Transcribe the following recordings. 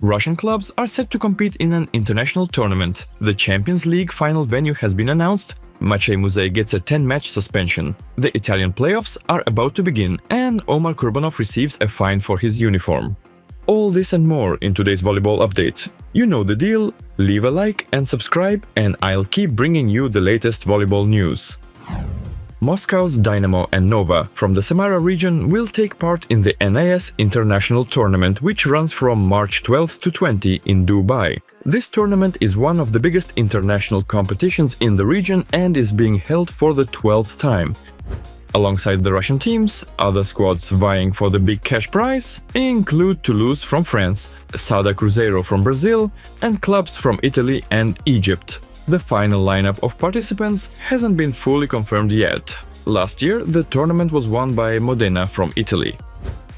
Russian clubs are set to compete in an international tournament. The Champions League final venue has been announced. Maciej Muzaj gets a 10-match suspension. The Italian playoffs are about to begin, and Omar Kurbanov receives a fine for his uniform. All this and more in today's volleyball update. You know the deal, leave a like and subscribe, and I'll keep bringing you the latest volleyball news. Moscow's Dynamo and Nova from the Samara region will take part in the NAS International Tournament, which runs from March 12 to 20 in Dubai. This tournament is one of the biggest international competitions in the region and is being held for the 12th time. Alongside the Russian teams, other squads vying for the big cash prize include Toulouse from France, Sada Cruzeiro from Brazil, and clubs from Italy and Egypt. The final lineup of participants hasn't been fully confirmed yet. Last year, the tournament was won by Modena from Italy.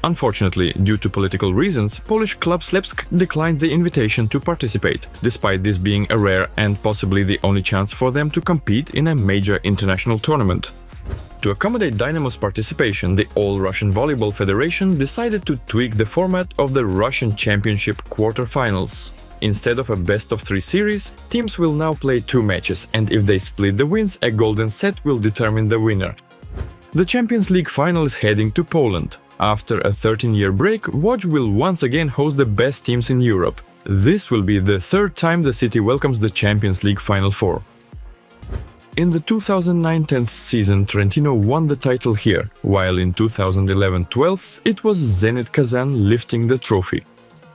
Unfortunately, due to political reasons, Polish club Ślepsk declined the invitation to participate, despite this being a rare and possibly the only chance for them to compete in a major international tournament. To accommodate Dynamo's participation, the All-Russian Volleyball Federation decided to tweak the format of the Russian Championship quarter-finals. Instead of a best-of-3 series, teams will now play 2 matches, and if they split the wins, a golden set will determine the winner. The Champions League final is heading to Poland. After a 13-year break, Łódź will once again host the best teams in Europe. This will be the 3rd time the city welcomes the Champions League Final Four. In the 2009-10 season, Trentino won the title here, while in 2011-12 it was Zenit Kazan lifting the trophy.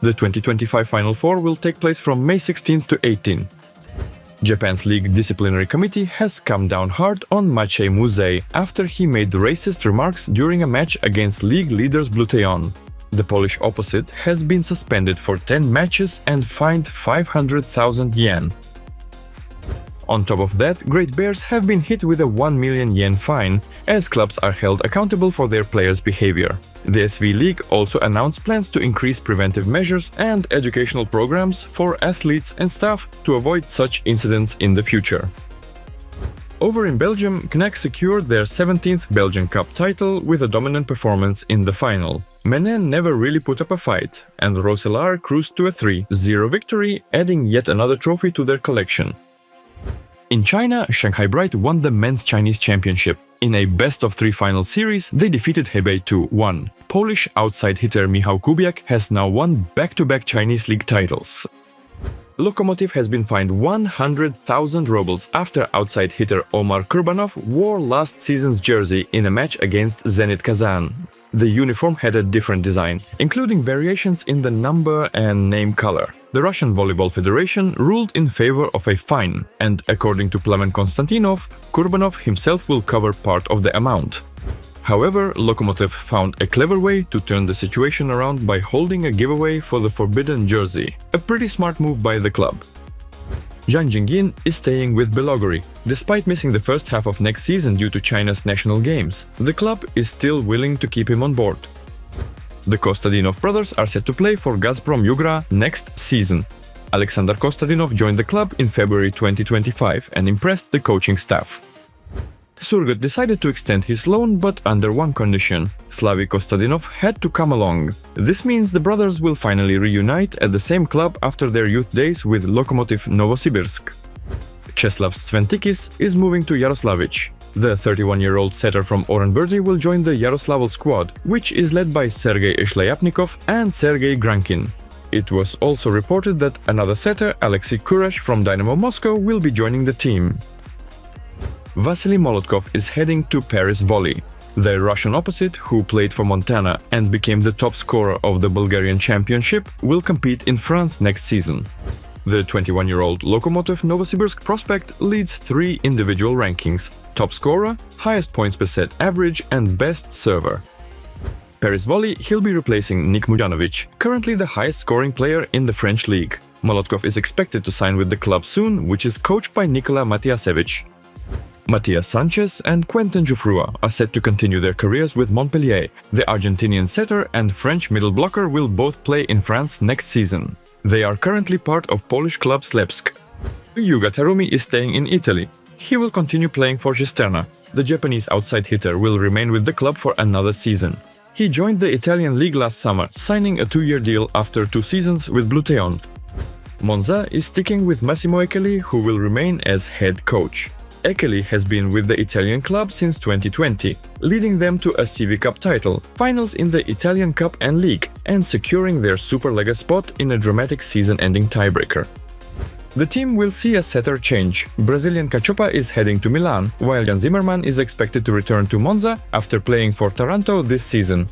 The 2025 Final Four will take place from May 16 to 18. Japan's league disciplinary committee has come down hard on Maciej Muzaj after he made racist remarks during a match against league leaders Bluteon. The Polish opposite has been suspended for 10 matches and fined 500,000 yen. On top of that, Great Bears have been hit with a 1 million yen fine, as clubs are held accountable for their players' behavior. The SV League also announced plans to increase preventive measures and educational programs for athletes and staff to avoid such incidents in the future. Over in Belgium, Knack secured their 17th Belgian Cup title with a dominant performance in the final. Menen never really put up a fight, and Roeselare cruised to a 3-0 victory, adding yet another trophy to their collection. In China, Shanghai Bright won the Men's Chinese Championship. In a best-of-3 final series, they defeated Hebei 2-1. Polish outside hitter Michał Kubiak has now won back-to-back Chinese league titles. Lokomotiv has been fined 100,000 rubles after outside hitter Omar Kurbanov wore last season's jersey in a match against Zenit Kazan. The uniform had a different design, including variations in the number and name color. The Russian Volleyball Federation ruled in favor of a fine, and according to Plamen Konstantinov, Kurbanov himself will cover part of the amount. However, Lokomotiv found a clever way to turn the situation around by holding a giveaway for the forbidden jersey. A pretty smart move by the club. Zhang Jingyin is staying with Belogorie. Despite missing the first half of next season due to China's national games, the club is still willing to keep him on board. The Kostadinov brothers are set to play for Gazprom Yugra next season. Alexander Kostadinov joined the club in February 2025 and impressed the coaching staff. Surgut decided to extend his loan, but under one condition. Slavi Kostadinov had to come along. This means the brothers will finally reunite at the same club after their youth days with Lokomotiv Novosibirsk. Czesław Swientitskis is moving to Yaroslavich. The 31-year-old setter from Orenburzy will join the Yaroslavl squad, which is led by Sergei Ishlyapnikov and Sergei Grankin. It was also reported that another setter, Alexei Kurash from Dynamo Moscow, will be joining the team. Vasily Molotkov is heading to Paris Volley. The Russian opposite, who played for Montana and became the top scorer of the Bulgarian Championship, will compete in France next season. The 21-year-old Lokomotiv Novosibirsk prospect leads 3 individual rankings: top scorer, highest points per set average, and best server. Paris Volley, he'll be replacing Nik Mujanovic, currently the highest scoring player in the French league. Molotkov is expected to sign with the club soon, which is coached by Nikola Matiasevich. Matías Sanchez and Quentin Giuffrida are set to continue their careers with Montpellier. The Argentinian setter and French middle blocker will both play in France next season. They are currently part of Polish club Ślepsk. Yuga Tarumi is staying in Italy. He will continue playing for Cisterna. The Japanese outside hitter will remain with the club for another season. He joined the Italian league last summer, signing a 2-year deal after 2 seasons with Bluteon. Monza is sticking with Massimo Echeli, who will remain as head coach. Echeli has been with the Italian club since 2020, leading them to a CV Cup title, finals in the Italian Cup and League, and securing their Superlega spot in a dramatic season-ending tiebreaker. The team will see a setter change. Brazilian Cachopa is heading to Milan, while Jan Zimmerman is expected to return to Monza after playing for Taranto this season.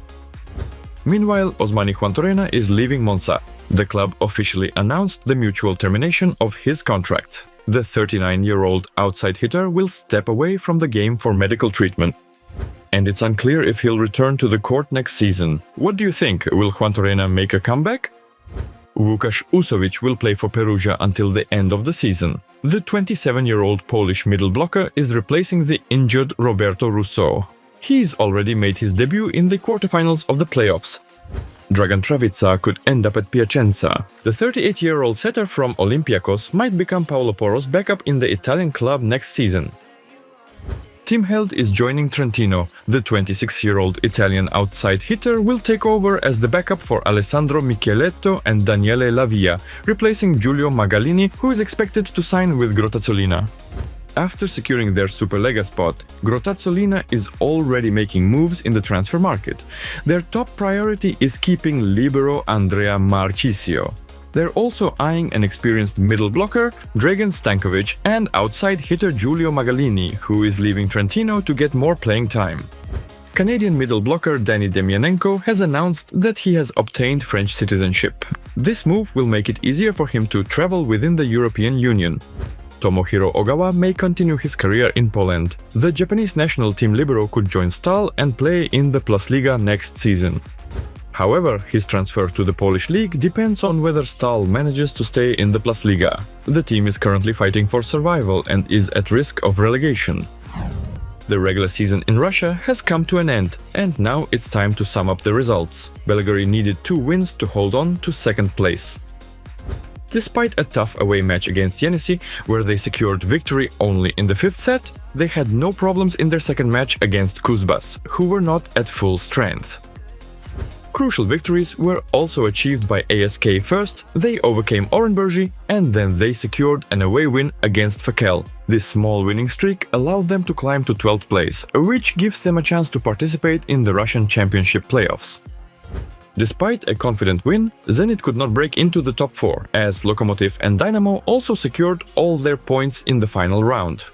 Meanwhile, Osmani Juantorena is leaving Monza. The club officially announced the mutual termination of his contract. The 39-year-old outside hitter will step away from the game for medical treatment. And it's unclear if he'll return to the court next season. What do you think? Will Juantorena make a comeback? Lukasz Usowicz will play for Perugia until the end of the season. The 27-year-old Polish middle blocker is replacing the injured Roberto Russo. He's already made his debut in the quarterfinals of the playoffs. Dragan Travica could end up at Piacenza. The 38-year-old setter from Olympiacos might become Paolo Porro's backup in the Italian club next season. Tim Held is joining Trentino. The 26-year-old Italian outside hitter will take over as the backup for Alessandro Micheletto and Daniele Lavia, replacing Giulio Magalini, who is expected to sign with Grottazzolina. After securing their Superlega spot, Grottazzolina is already making moves in the transfer market. Their top priority is keeping libero Andrea Marchisio. They're also eyeing an experienced middle blocker, Dragan Stankovic, and outside hitter Giulio Magalini, who is leaving Trentino to get more playing time. Canadian middle blocker Danny Demyanenko has announced that he has obtained French citizenship. This move will make it easier for him to travel within the European Union. Tomohiro Ogawa may continue his career in Poland. The Japanese national team libero could join Stal and play in the Plus Liga next season. However, his transfer to the Polish league depends on whether Stal manages to stay in the Plus Liga. The team is currently fighting for survival and is at risk of relegation. The regular season in Russia has come to an end, and now it's time to sum up the results. Belogorie needed 2 wins to hold on to second place. Despite a tough away match against Yenisei, where they secured victory only in the 5th set, they had no problems in their second match against Kuzbas, who were not at full strength. Crucial victories were also achieved by ASK first, they overcame Orenburgi, and then they secured an away win against Fakel. This small winning streak allowed them to climb to 12th place, which gives them a chance to participate in the Russian Championship playoffs. Despite a confident win, Zenit could not break into the top 4, as Lokomotiv and Dynamo also secured all their points in the final round.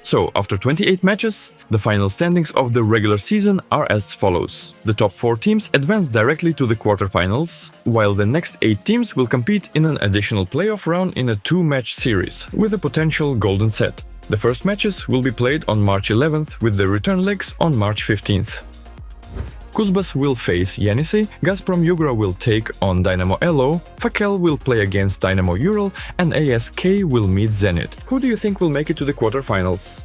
So, after 28 matches, the final standings of the regular season are as follows. The top 4 teams advance directly to the quarterfinals, while the next 8 teams will compete in an additional playoff round in a 2-match series, with a potential golden set. The first matches will be played on March 11th, with the return legs on March 15th. Kuzbas will face Yenisei, Gazprom Yugra will take on Dynamo Elo, Fakel will play against Dynamo Ural, and ASK will meet Zenit. Who do you think will make it to the quarterfinals?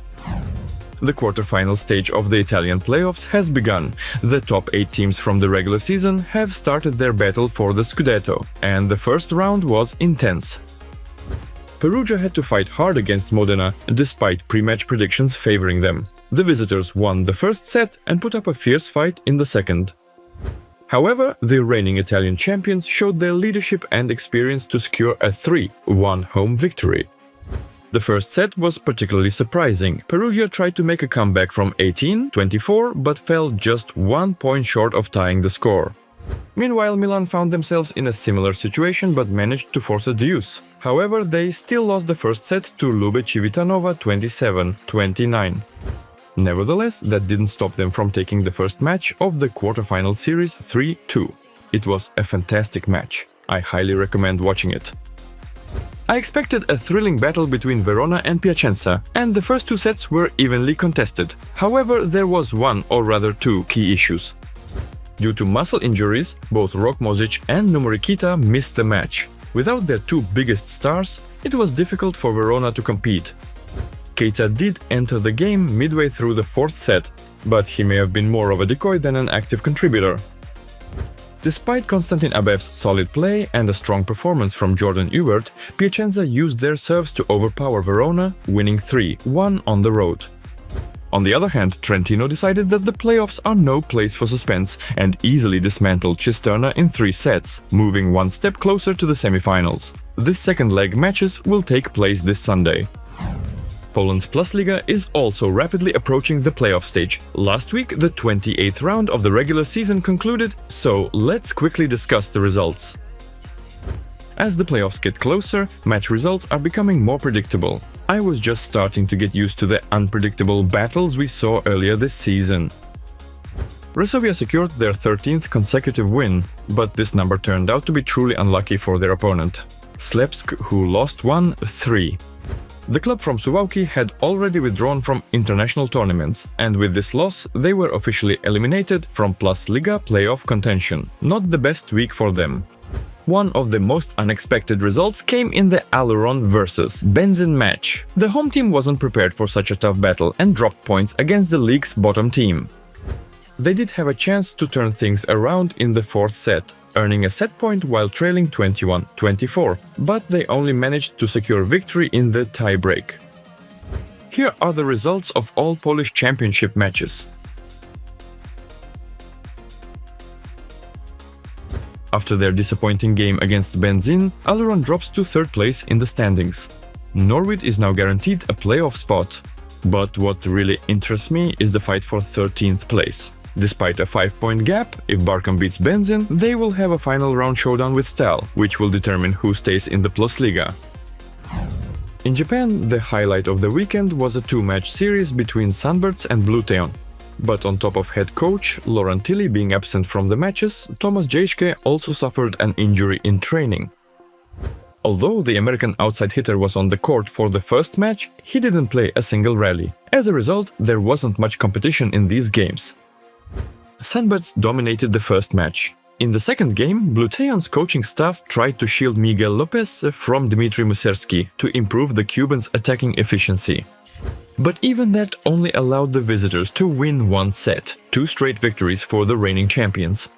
The quarterfinal stage of the Italian playoffs has begun. The top 8 teams from the regular season have started their battle for the Scudetto, and the first round was intense. Perugia had to fight hard against Modena, despite pre-match predictions favoring them. The visitors won the first set and put up a fierce fight in the second. However, the reigning Italian champions showed their leadership and experience to secure a 3-1 home victory. The first set was particularly surprising. Perugia tried to make a comeback from 18-24, but fell just 1 point short of tying the score. Meanwhile, Milan found themselves in a similar situation but managed to force a deuce. However, they still lost the first set to Lube Civitanova 27-29. Nevertheless, that didn't stop them from taking the first match of the quarterfinal series 3-2. It was a fantastic match. I highly recommend watching it. I expected a thrilling battle between Verona and Piacenza, and the first 2 sets were evenly contested. However, there was one, or rather 2, key issues. Due to muscle injuries, both Rok Mozich and Numeri Kita missed the match. Without their 2 biggest stars, it was difficult for Verona to compete. Keita did enter the game midway through the 4th set, but he may have been more of a decoy than an active contributor. Despite Konstantin Abev's solid play and a strong performance from Jordan Ewert, Piacenza used their serves to overpower Verona, winning 3-1 on the road. On the other hand, Trentino decided that the playoffs are no place for suspense and easily dismantled Cisterna in 3 sets, moving one step closer to the semifinals. The second leg matches will take place this Sunday. Poland's Plus Liga is also rapidly approaching the playoff stage. Last week, the 28th round of the regular season concluded, so let's quickly discuss the results. As the playoffs get closer, match results are becoming more predictable. I was just starting to get used to the unpredictable battles we saw earlier this season. Resovia secured their 13th consecutive win, but this number turned out to be truly unlucky for their opponent, Slepsk, who lost 1-3. The club from Suwałki had already withdrawn from international tournaments, and with this loss, they were officially eliminated from Plus Liga playoff contention. Not the best week for them. One of the most unexpected results came in the Aluron vs. Benzin match. The home team wasn't prepared for such a tough battle and dropped points against the league's bottom team. They did have a chance to turn things around in the 4th set, earning a set point while trailing 21-24, but they only managed to secure victory in the tie-break. Here are the results of all Polish championship matches. After their disappointing game against Benzin, Aluron drops to 3rd place in the standings. Norwid is now guaranteed a playoff spot. But what really interests me is the fight for 13th place. Despite a 5-point gap, if Barkom beats Benzin, they will have a final round showdown with Stal, which will determine who stays in the Plus Liga. In Japan, the highlight of the weekend was a 2-match series between Sanbirds and Bluteon. But on top of head coach Laurent Tilly being absent from the matches, Tomasz Jejszke also suffered an injury in training. Although the American outside hitter was on the court for the first match, he didn't play a single rally. As a result, there wasn't much competition in these games. Sanbirds dominated the first match. In the second game, Bluteon's coaching staff tried to shield Miguel Lopez from Dmitry Muserski to improve the Cubans' attacking efficiency. But even that only allowed the visitors to win 1 set, 2 straight victories for the reigning champions.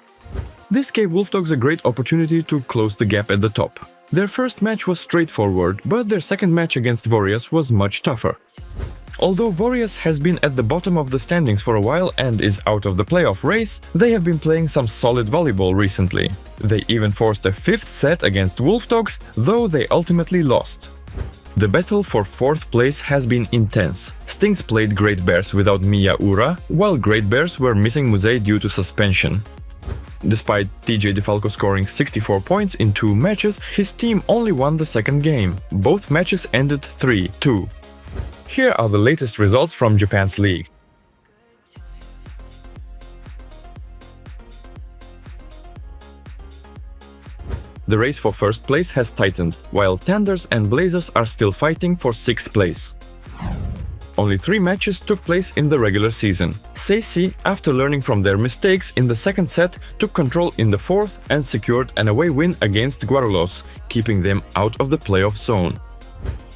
This gave Wolfdogs a great opportunity to close the gap at the top. Their first match was straightforward, but their second match against Vorias was much tougher. Although Vorias has been at the bottom of the standings for a while and is out of the playoff race, they have been playing some solid volleyball recently. They even forced a 5th set against Wolfdogs, though they ultimately lost. The battle for 4th place has been intense. Stings played Great Bears without Mia Ura, while Great Bears were missing Muzaj due to suspension. Despite TJ Defalco scoring 64 points in 2 matches, his team only won the second game. Both matches ended 3-2. Here are the latest results from Japan's league. The race for first place has tightened, while Tanders and Blazers are still fighting for 6th place. Only 3 matches took place in the regular season. Seisi, after learning from their mistakes in the second set, took control in the 4th and secured an away win against Guarulhos, keeping them out of the playoff zone.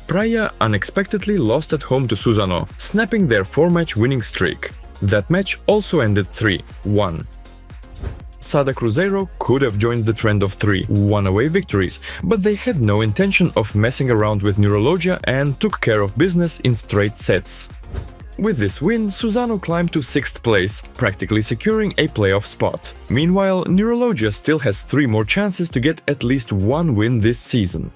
Praia unexpectedly lost at home to Suzano, snapping their 4-match winning streak. That match also ended 3-1. Sada Cruzeiro could have joined the trend of 3 one-away victories, but they had no intention of messing around with Neurologia and took care of business in straight sets. With this win, Suzano climbed to 6th place, practically securing a playoff spot. Meanwhile, Neurologia still has 3 more chances to get at least 1 win this season.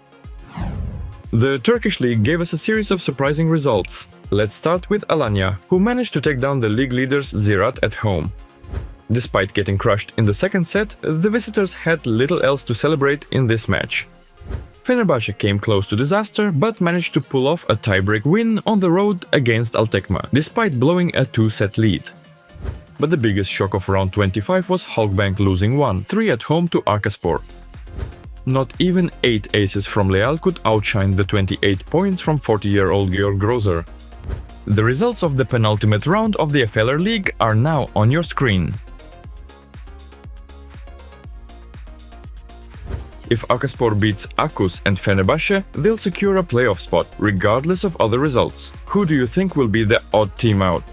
The Turkish league gave us a series of surprising results. Let's start with Alanya, who managed to take down the league leaders Ziraat at home. Despite getting crushed in the second set, the visitors had little else to celebrate in this match. Fenerbahce came close to disaster, but managed to pull off a tie-break win on the road against Altekma, despite blowing a 2-set lead. But the biggest shock of round 25 was Halkbank losing 1-3 at home to Arkaspor. Not even 8 aces from Leal could outshine the 28 points from 40-year-old Georg Grozer. The results of the penultimate round of the FLR League are now on your screen. If Akaspor beats Akus and Fenerbahce, they'll secure a playoff spot, regardless of other results. Who do you think will be the odd team out?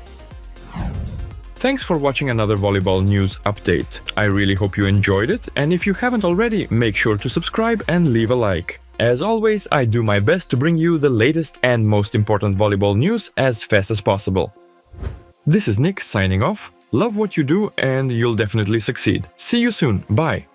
Thanks for watching another volleyball news update. I really hope you enjoyed it, and if you haven't already, make sure to subscribe and leave a like. As always, I do my best to bring you the latest and most important volleyball news as fast as possible. This is Nick signing off. Love what you do and you'll definitely succeed. See you soon. Bye.